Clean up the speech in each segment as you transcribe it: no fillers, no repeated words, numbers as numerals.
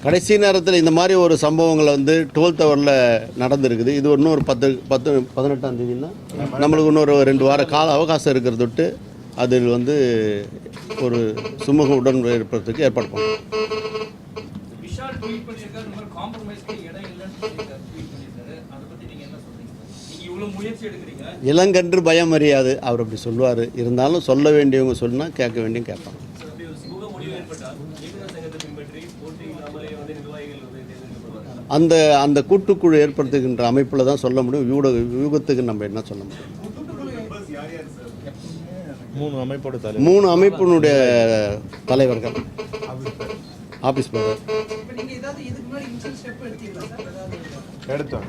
கடைசி நேரத்தில் இந்த மாதிரி ஒரு சம்பவங்கள் வந்து 12th ஹவரில் நடந்திருக்குது. இது இன்னொரு 18ஆம் தேதினா நம்மளுக்கு இன்னொரு 2 வார கால அவகாசம் இருக்கிறத விட்டு அதில் வந்து ஒரு சுமூக உடன்படுறதுக்கு ஏற்பாடு பண்ணுறோம். இளங்கன்று பயம் அறியாது அவர் அப்படி சொல்லுவார். இருந்தாலும் சொல்ல வேண்டியவங்க சொன்னால் கேட்க வேண்டியவங்க கேட்பாங்க. அந்த அந்த கூட்டுக்குழு ஏற்படுத்துகின்ற அமைப்பில் தான் சொல்ல முடியும். வியூகத்துக்கு நம்ம என்ன சொல்ல முடியும்? 3 அமைப்பினுடைய தலைவர்கள், ஆஃபீஸ் மேனர் எடுத்தோம்.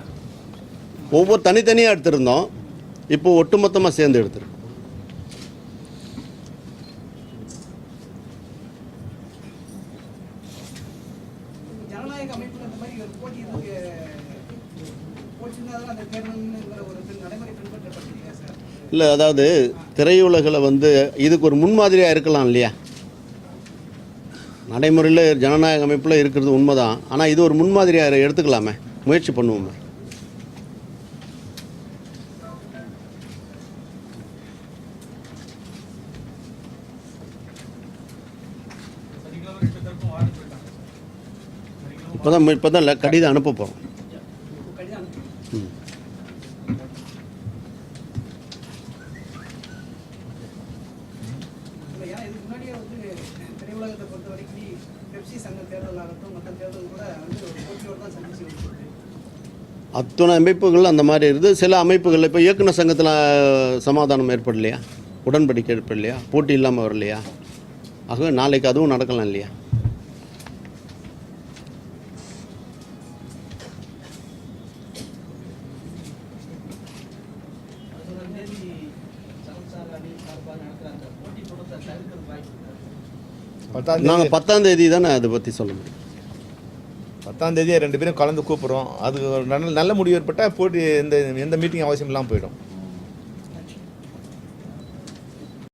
ஒவ்வொரு தனித்தனியாக எடுத்திருந்தோம். இப்போ ஒட்டுமொத்தமாக சேர்ந்து எடுத்துருக்கோம். இல்லை, அதாவது திரையுலகில் வந்து இதுக்கு ஒரு முன்மாதிரியாக இருக்கலாம் இல்லையா? நடைமுறையில் ஜனநாயக அமைப்பில் இருக்கிறது உண்மைதான். ஆனால் இது ஒரு முன்மாதிரியாக எடுத்துக்கலாமே, முயற்சி பண்ணுவோமே. இப்போ தான் கடிதம் அனுப்ப போகிறோம். அத்தனை அமைப்புகள் அந்த மாதிரி இருக்குது. சில அமைப்புகள் இப்போ இயக்குனர் சங்கத்தில் சமாதானம் ஏற்படலையா, உடன்படிக்கை ஏற்படலையா, போட்டி இல்லாமல் வரலையா? ஆகவே நாளைக்கு அதுவும் நடக்கலாம் இல்லையா? நாங்கள் 10ஆம் தேதி தானே அதை பற்றி சொல்ல முடியும். 10ஆம் தேதி 2 பேரும் கலந்து கூப்பிட்றோம். அது நல்ல முடிவு ஏற்பட்டால் போட்டி எந்த மீட்டிங் அவசியம் இல்லாமல் போயிடும்.